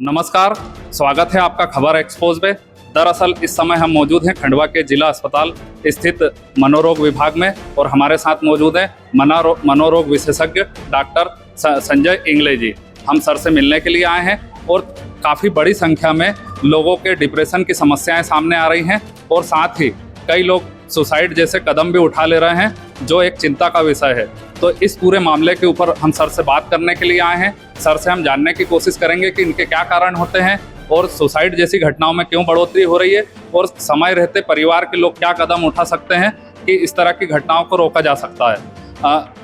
नमस्कार, स्वागत है आपका खबर एक्सपोज में। दरअसल इस समय हम मौजूद हैं खंडवा के जिला अस्पताल स्थित मनोरोग विभाग में और हमारे साथ मौजूद हैं मनोरोग विशेषज्ञ डॉक्टर संजय इंगले जी। हम सर से मिलने के लिए आए हैं और काफ़ी बड़ी संख्या में लोगों के डिप्रेशन की समस्याएं सामने आ रही हैं और साथ ही कई लोग सुसाइड जैसे कदम भी उठा ले रहे हैं, जो एक चिंता का विषय है। तो इस पूरे मामले के ऊपर हम सर से बात करने के लिए आए हैं। सर से हम जानने की कोशिश करेंगे कि इनके क्या कारण होते हैं और सुसाइड जैसी घटनाओं में क्यों बढ़ोतरी हो रही है और समय रहते परिवार के लोग क्या कदम उठा सकते हैं कि इस तरह की घटनाओं को रोका जा सकता है।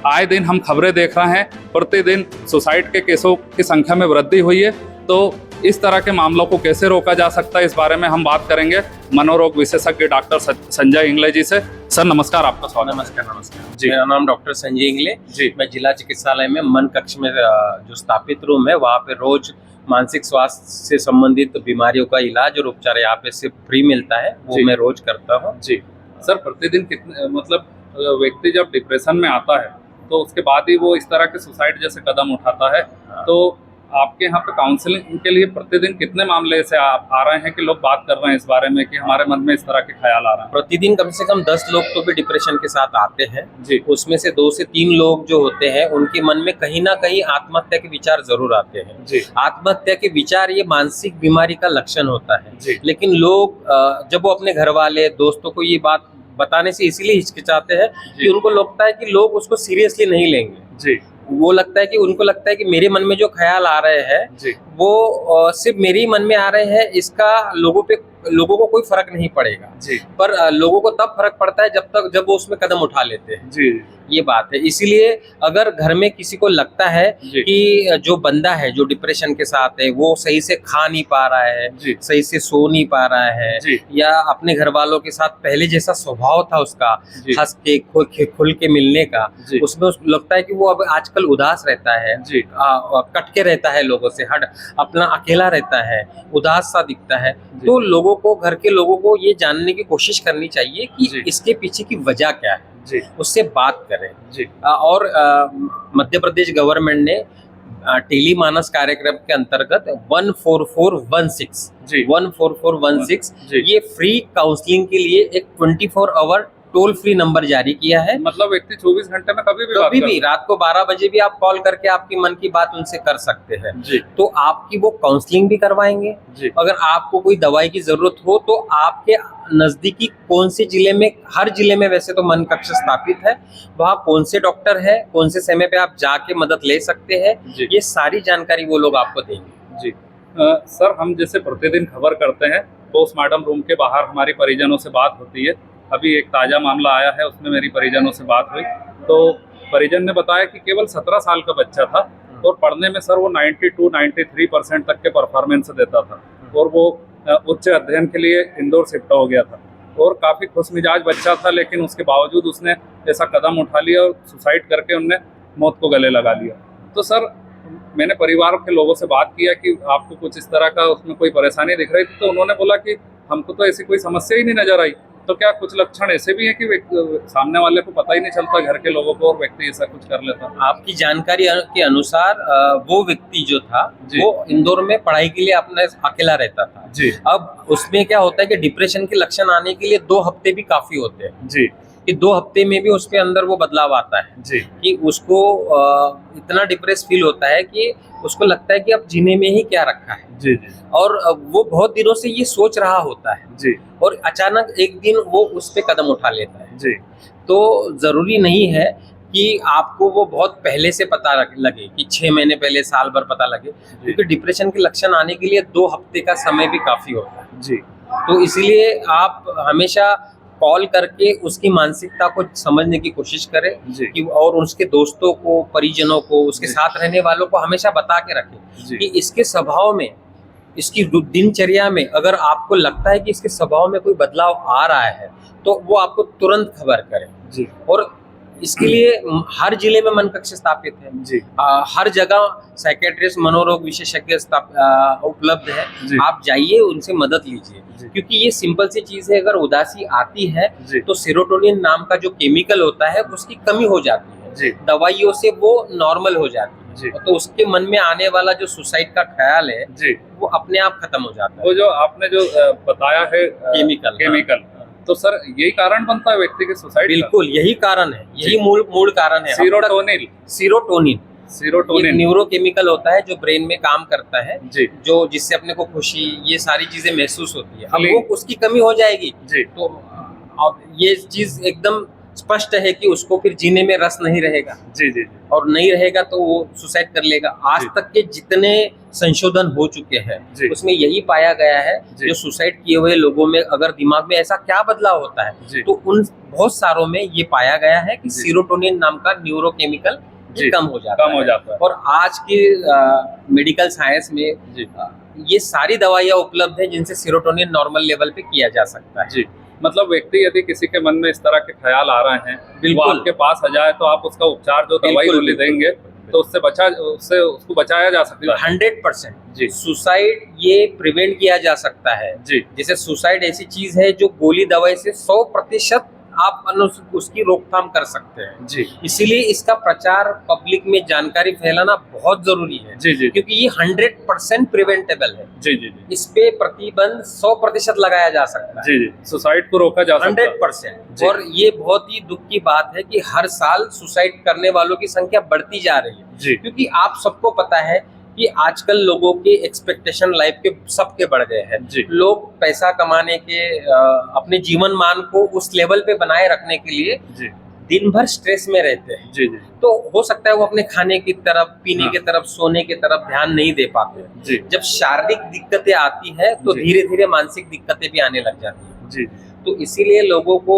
आए दिन हम खबरें देख रहे हैं, प्रतिदिन सुसाइड के केसों की संख्या में वृद्धि हुई है। तो इस तरह के मामलों को कैसे रोका जा सकता है, इस बारे में हम बात करेंगे मनोरोग विशेषज्ञ डॉक्टर संजय इंगले जी से। सर नमस्कार, आपका स्वागत। नमस्कार जी। मेरा नाम डॉक्टर संजय इंगले जी। मैं जिला चिकित्सालय में मन कक्ष में जो स्थापित रूम है वहाँ पे रोज मानसिक स्वास्थ्य से संबंधित बीमारियों का इलाज और उपचार यहाँ पे से फ्री मिलता है, वो मैं रोज करता हूँ जी। सर प्रतिदिन कितने व्यक्ति जब डिप्रेशन में आता है तो उसके बाद ही वो इस तरह के सुसाइड जैसे कदम उठाता है, तो आपके यहाँ पे काउंसलिंग के लिए प्रतिदिन कितने मामले से आ रहे हैं कि लोग बात कर रहे हैं इस बारे में कि हमारे मन में इस तरह के ख्याल आ रहे हैं? प्रतिदिन कम से कम 10 लोग तो भी डिप्रेशन के साथ आते हैं जी। उसमें से 2 से 3 लोग जो होते हैं उनके मन में कहीं ना कहीं आत्महत्या के विचार जरूर आते हैं जी। आत्महत्या के विचार ये मानसिक बीमारी का लक्षण होता है जी। लेकिन लोग जब वो अपने घर वाले दोस्तों को ये बात बताने से इसीलिए हिचकिचाते हैं कि उनको लगता है कि लोग उसको सीरियसली नहीं लेंगे जी। वो लगता है कि उनको लगता है कि मेरे मन में जो ख्याल आ रहे हैं वो सिर्फ मेरे ही मन में आ रहे हैं, इसका लोगों को कोई फर्क नहीं पड़ेगा जी। पर लोगों को तब फर्क पड़ता है जब वो उसमें कदम उठा लेते हैं जी। ये बात है। इसीलिए अगर घर में किसी को लगता है कि जो बंदा है जो डिप्रेशन के साथ है वो सही से खा नहीं पा रहा है, सही से सो नहीं पा रहा है, या अपने घर वालों के साथ पहले जैसा स्वभाव था उसका हंस के खुल के मिलने का, उसमें लगता है कि वो अब आजकल उदास रहता है, कट के रहता है लोगों से, अपना अकेला रहता है, उदास सा दिखता है, तो लोगों को, घर के लोगों को ये जानने की कोशिश करनी चाहिए कि इसके पीछे की वजह क्या है जी। उससे बात करें जी। और मध्य प्रदेश गवर्नमेंट ने टेली मानस कार्यक्रम के अंतर्गत 14416 ये फ्री काउंसलिंग के लिए एक 24 आवर टोल फ्री नंबर जारी किया है। मतलब व्यक्ति 24 घंटे में कभी भी रात को 12 बजे भी आप कॉल करके आपकी मन की बात उनसे कर सकते हैं जी। तो आपकी वो काउंसलिंग भी करवाएंगे जी। अगर आपको कोई दवाई की जरूरत हो तो आपके नजदीकी कौन से जिले में, हर जिले में वैसे तो मन कक्ष स्थापित है, वहाँ कौन से डॉक्टर है, कौन से समय पे आप जाके मदद ले सकते हैं, ये सारी जानकारी वो लोग आपको देंगे जी। सर हम जैसे प्रतिदिन खबर करते हैं, पोस्टमार्टम रूम के बाहर हमारी परिजनों से बात होती है। अभी एक ताज़ा मामला आया है, उसमें मेरी परिजनों से बात हुई तो परिजन ने बताया कि केवल 17 साल का बच्चा था और पढ़ने में सर वो 92-93% तक के परफॉर्मेंस देता था और वो उच्च अध्ययन के लिए इंदौर शिफ्ट हो गया था और काफ़ी खुश मिजाज बच्चा था, लेकिन उसके बावजूद उसने ऐसा कदम उठा लिया और सुसाइड करके उनने मौत को गले लगा लिया। तो सर मैंने परिवार के लोगों से बात किया कि आपको कुछ इस तरह का उसमें कोई परेशानी दिख रही थी, तो उन्होंने बोला कि हमको तो ऐसी कोई समस्या ही नहीं नजर आई। तो क्या कुछ लक्षण ऐसे भी हैं कि सामने वाले को पता ही नहीं चलता, घर के लोगों को, और व्यक्ति ऐसा कुछ कर लेता? आपकी जानकारी के अनुसार वो व्यक्ति जो था वो इंदौर में पढ़ाई के लिए अपना अकेला रहता था जी। अब उसमें क्या होता है कि डिप्रेशन के लक्षण आने के लिए 2 हफ्ते भी काफी होते हैं जी। कि 2 हफ्ते में भी उसके अंदर वो बदलाव आता है जी। कि उसको इतना डिप्रेस फील होता है कि उसको लगता है कि अब जीने में ही क्या रखा है जी। और वो बहुत दिनों से ये सोच रहा होता है जी। और अचानक एक दिन वो उस पे कदम उठा लेता है जी। तो जरूरी नहीं है कि आपको वो बहुत पहले से पता लगे कि 6 महीने पहले, साल भर पता लगे, क्योंकि डिप्रेशन के लक्षण आने के लिए 2 हफ्ते का समय भी काफी होता है जी। तो इसीलिए आप हमेशा कॉल करके उसकी मानसिकता को समझने की कोशिश करें कि, और उसके दोस्तों को, परिजनों को, उसके साथ रहने वालों को हमेशा बता के रखें कि इसके स्वभाव में, इसकी दिनचर्या में अगर आपको लगता है कि इसके स्वभाव में कोई बदलाव आ रहा है तो वो आपको तुरंत खबर करें जी। और इसके लिए हर जिले में मन कक्ष स्थापित है जी। हर जगह साइकेट्रिस्ट, मनोरोग विशेषज्ञ उपलब्ध है, आप जाइए, उनसे मदद लीजिए, क्योंकि ये सिंपल सी चीज है। अगर उदासी आती है तो सेरोटोनिन नाम का जो केमिकल होता है उसकी कमी हो जाती है जी। दवाइयों से वो नॉर्मल हो जाती जी। है, तो उसके मन में आने वाला जो सुसाइड का ख्याल है जी, वो अपने आप खत्म हो जाता है। वो जो आपने जो बताया है केमिकल, तो सर यही कारण बनता है व्यक्ति के सुसाइड का? बिल्कुल यही कारण है, यही मूल कारण है। सीरोटोनिन सीरोटोनिन एक न्यूरोकेमिकल होता है जो ब्रेन में काम करता है जी, जो जिससे अपने को खुशी ये सारी चीजें महसूस होती है। अब खाली- वो उसकी कमी हो जाएगी जी, तो अब ये चीज एकदम स्पष्ट है कि उसको फिर जीने में रस नहीं रहेगा, जी, जी, जी, और नहीं रहेगा तो वो सुसाइड कर लेगा। आज जी। तक के जितने संशोधन हो चुके हैं जी। उसमें यही पाया गया है जी। जो सुसाइड किए हुए लोगों में अगर दिमाग में ऐसा क्या बदलाव होता जी। है तो उन बहुत सारों में ये पाया गया है कि जी। सीरोटोनिन नाम का न्यूरोकेमिकल जी। कम हो जाता है। और आज की मेडिकल साइंस में ये सारी दवाइयाँ उपलब्ध है जिनसे सीरोटोनिन नॉर्मल लेवल पे किया जा सकता है। जी। मतलब व्यक्ति यदि किसी के मन में इस तरह के ख्याल आ रहे हैं, वो बिल्कुल। आपके पास आ जाए तो आप उसका उपचार जो दवाई बिल्कुल, गोली बिल्कुल, देंगे तो उससे उसको बचाया जा सकता है। 100% जी। सुसाइड ये प्रिवेंट किया जा सकता है। जी, जैसे सुसाइड ऐसी चीज है जो गोली दवाई से 100% आप उसकी रोकथाम कर सकते हैं। जी, इसीलिए इसका प्रचार पब्लिक में जानकारी फैलाना बहुत जरूरी है। जी, जी, क्योंकि ये 100% प्रिवेंटेबल है। जी, जी, जी, इस पे प्रतिबंध 100% लगाया जा सकता है। जी, जी, सुसाइड को रोका जा सकता है। 100%। जी। और ये बहुत ही दुख की बात है कि हर साल सुसाइड करने वालों की संख्या बढ़ती जा रही है। जी, क्योंकि आप सबको पता है कि आजकल लोगों के एक्सपेक्टेशन लाइफ के सबके बढ़ गए हैं। जी। लोग पैसा कमाने के अपने जीवन मान को उस लेवल पे बनाए रखने के लिए जी, दिन भर स्ट्रेस में रहते हैं। जी, जी, तो हो सकता है वो अपने खाने की तरफ, पीने हाँ। की तरफ, सोने की तरफ ध्यान नहीं दे पाते। जी, जब शारीरिक दिक्कतें आती है तो जी। धीरे धीरे मानसिक दिक्कतें भी आने लग जाती है। जी, तो इसीलिए लोगों को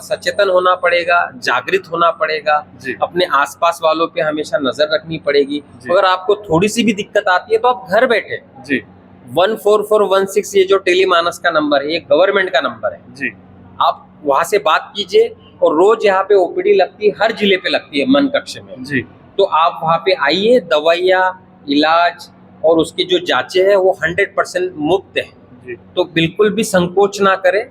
सचेतन होना पड़ेगा, जागृत होना पड़ेगा, जी। अपने आसपास वालों पे हमेशा नजर रखनी पड़ेगी। जी। अगर आपको थोड़ी सी भी दिक्कत आती है तो आप घर बैठे जी, 14416 ये जो टेलीमानस का नंबर है, ये गवर्नमेंट का नंबर है, जी, आप वहां से बात कीजिए। और रोज यहाँ पे ओपीडी लगती है, हर जिले पे लगती है मन कक्ष में। जी, तो आप वहाँ पे आइए, दवाइयाँ, इलाज और उसकी जो जांचें हैं वो 100% मुफ्त है। जी, तो बिल्कुल भी संकोच ना करें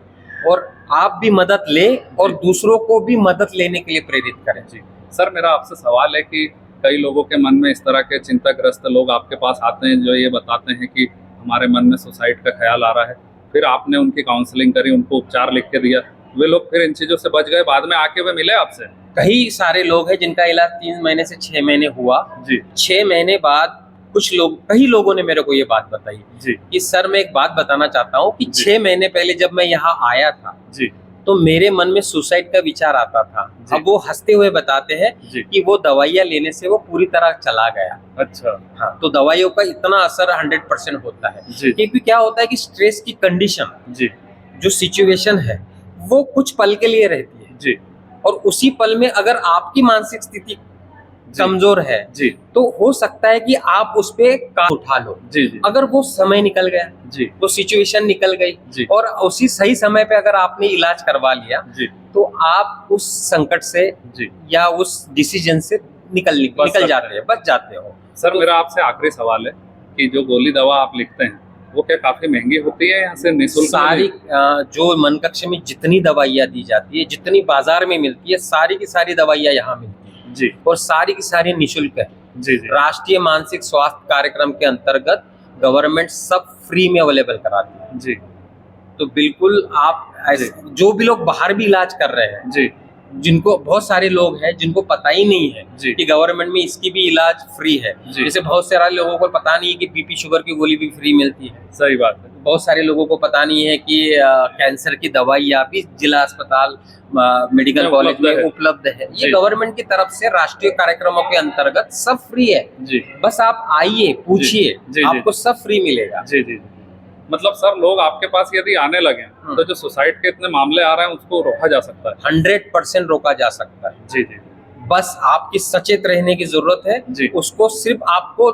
और आप भी मदद लें और दूसरों को भी मदद लेने के लिए प्रेरित करें। जी। सर मेरा आपसे सवाल है कि कई लोगों के मन में इस तरह के चिंताग्रस्त लोग आपके पास आते हैं जो ये बताते हैं कि हमारे मन में सुसाइड का ख्याल आ रहा है, फिर आपने उनकी काउंसलिंग करी, उनको उपचार लिख के दिया, वे लोग फिर इन चीजों से बच गए, बाद में आके वे मिले आपसे? कई सारे लोग हैं जिनका इलाज 3 महीने से 6 महीने हुआ। जी, 6 महीने बाद कई लोगों ने मेरे को ये बात बताई जी, कि सर मैं एक बात बताना चाहता हूँ कि जी। 6 महीने पहले जब मैं यहाँ आया था जी, तो मेरे मन में सुसाइड का विचार आता था। जी। अब वो हंसते हुए बताते हैं जी। कि वो दवाइयाँ लेने से वो पूरी तरह चला गया। अच्छा, हाँ, तो दवाइयों का इतना असर 100% होता है। जी, क्योंकि क्या होता है कि स्ट्रेस की कंडीशन, जी, जो सिचुएशन है वो कुछ पल के लिए रहती है, जी, और उसी पल में अगर आपकी मानसिक स्थिति जी। कमजोर है जी, तो हो सकता है कि आप उस पे काम उठा लो। जी, जी, अगर वो समय निकल गया, जी, वो सिचुएशन निकल गई जी, और उसी सही समय पे अगर आपने इलाज करवा लिया जी, तो आप उस संकट से जी। या उस डिसीजन से निकल सकते जाते हैं, बच जाते हो। सर मेरा आपसे आखिरी सवाल है कि जो गोली दवा आप लिखते हैं वो क्या काफी महंगी होती है या से निःशुल्क? सारी जो मन कक्ष में जितनी दवाइयाँ दी जाती है, जितनी बाजार में मिलती है, सारी की सारी दवाइयाँ यहाँ मिलती है जी, और सारी की सारी निःशुल्क है। जी, जी, राष्ट्रीय मानसिक स्वास्थ्य कार्यक्रम के अंतर्गत गवर्नमेंट सब फ्री में अवेलेबल कराती है। जी, तो बिल्कुल आप जो भी लोग बाहर भी इलाज कर रहे हैं, जी, जिनको बहुत सारे लोग हैं जिनको पता ही नहीं है जी। कि गवर्नमेंट में इसकी भी इलाज फ्री है। जी। जैसे बहुत सारे लोगों को पता नहीं है कि बीपी शुगर की गोली भी फ्री मिलती है। सही बात है। बहुत सारे लोगों को पता नहीं है कि कैंसर की दवाइयाँ भी जिला अस्पताल मेडिकल में कॉलेज उपलब्ध में है। उपलब्ध है। जी। ये गवर्नमेंट की तरफ से राष्ट्रीय कार्यक्रमों के अंतर्गत सब फ्री है। जी, बस आप आइए, पूछिए, जी, जी। आपको सब फ्री मिलेगा। जी, जी, जी। मतलब सर लोग आपके पास यदि आने लगे तो जो सुसाइड के इतने मामले आ रहे हैं उसको रोका जा सकता है? 100% रोका जा सकता है। जी, जी, बस आपकी सचेत रहने की जरूरत है। जी। उसको सिर्फ आपको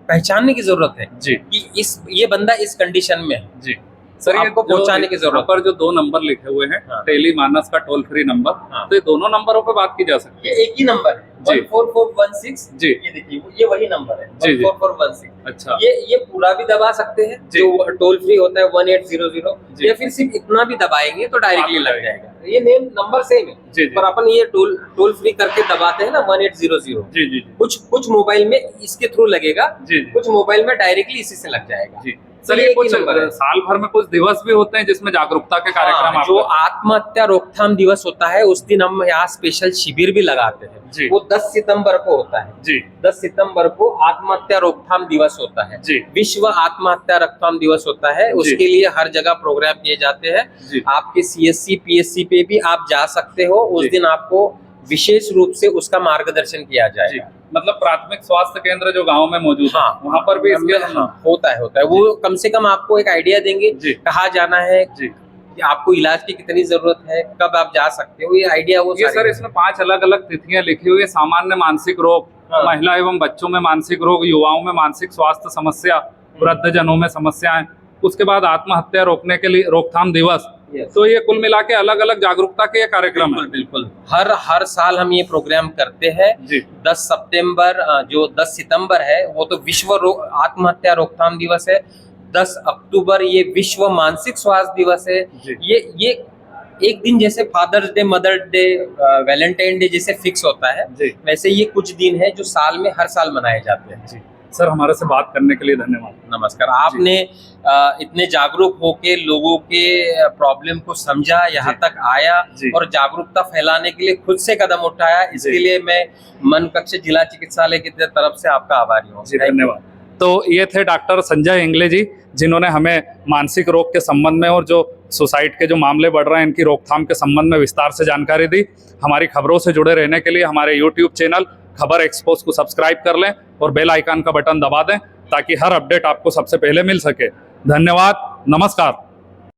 पहचानने की जरूरत है जी, कि ये बंदा इस कंडीशन में है। जी। सर ये आपको पहुंचाने की जरूरत यहाँ पर जो 2 नंबर लिखे हुए हैं, हाँ। टेली मानस का टोल फ्री नंबर, हाँ। तो ये दोनों नंबरों पे बात की जा सकती है? ये एक ही नंबर है। जी 14416 जी ये देखिए ये वही नंबर है जी जी 14416। अच्छा ये पूरा भी दबा सकते हैं जी। जो टोल फ्री होता है 1800 जी। या फिर सिर्फ इतना भी दबाएंगे तो डायरेक्टली लग जाएगा। जाएगा। ये नेम नंबर सेम है जी जी पर अपन ये टोल फ्री करके दबाते हैं ना 1800। जी जी जी कुछ मोबाइल में इसके थ्रू लगेगा, जी जी कुछ मोबाइल में डायरेक्टली इसी से लग जाएगा। जी तो सर, ये ये एक ही कुछ नंबर है। साल भर में कुछ दिवस भी होते हैं जिसमें जागरूकता के कार्यक्रम हाँ, आप जो करते हैं? आत्महत्या रोकथाम दिवस होता है उस दिन हम यहाँ स्पेशल शिविर भी लगाते जी। हैं। वो 10 सितंबर को होता है। जी 10 सितंबर को आत्महत्या रोकथाम दिवस होता है। जी विश्व आत्महत्या रोकथाम दिवस होता है। उसके लिए हर जगह प्रोग्राम किए जाते हैं। जी आपके CSC PSC पे भी आप जा सकते हो। उस जी। दिन आपको विशेष रूप से उसका मार्गदर्शन किया जी जाएगा। मतलब प्राथमिक स्वास्थ्य केंद्र जो गांव में मौजूद है हाँ, वहाँ पर भी इसके हाँ, होता है। वो कम से कम आपको एक आइडिया देंगे जी कहाँ जाना है, जी कि आपको इलाज की कितनी जरूरत है, कब आप जा सकते हो, ये आइडिया वो ये सारी सर इसमें 5 अलग अलग तिथियां लिखी हुई है। सामान्य मानसिक रोग, हाँ। महिला एवं बच्चों में मानसिक रोग, युवाओं में मानसिक स्वास्थ्य समस्या, वृद्धजनों में समस्याएं, उसके बाद आत्महत्या रोकने के लिए रोकथाम दिवस। Yes. तो ये कुल मिला के अलग अलग जागरूकता के ये कार्यक्रम है। बिल्कुल हर साल हम ये प्रोग्राम करते हैं। जी 10 सितंबर जो 10 सितंबर है वो तो विश्व आत्महत्या रोकथाम दिवस है। 10 अक्टूबर ये विश्व मानसिक स्वास्थ्य दिवस है। जी। ये एक दिन जैसे Father's Day, Mother's Day, Valentine Day जैसे फिक्स होता है, जी वैसे ये कुछ दिन है जो साल में हर साल मनाए जाते हैं। जी सर, हमारे से बात करने के लिए धन्यवाद। नमस्कार। आपने इतने जागरूक होके लोगों के प्रॉब्लम को समझा, यहाँ जी। तक आया जी। और जागरूकता फैलाने के लिए खुद से कदम उठाया, इसके जी। लिए मैं मनकक्ष जिला चिकित्सालय की तरफ से आपका आभारी हूँ। जी धन्यवाद। तो ये थे डॉक्टर संजय इंगले जी, जिन्होंने हमें मानसिक रोग के संबंध में और जो सुसाइड के जो मामले बढ़ रहे हैं इनकी रोकथाम के संबंध में विस्तार से जानकारी दी। हमारी खबरों से जुड़े रहने के लिए हमारे YouTube चैनल खबर एक्सपोज को सब्सक्राइब कर लें और बेल आइकन का बटन दबा दें ताकि हर अपडेट आपको सबसे पहले मिल सके। धन्यवाद, नमस्कार।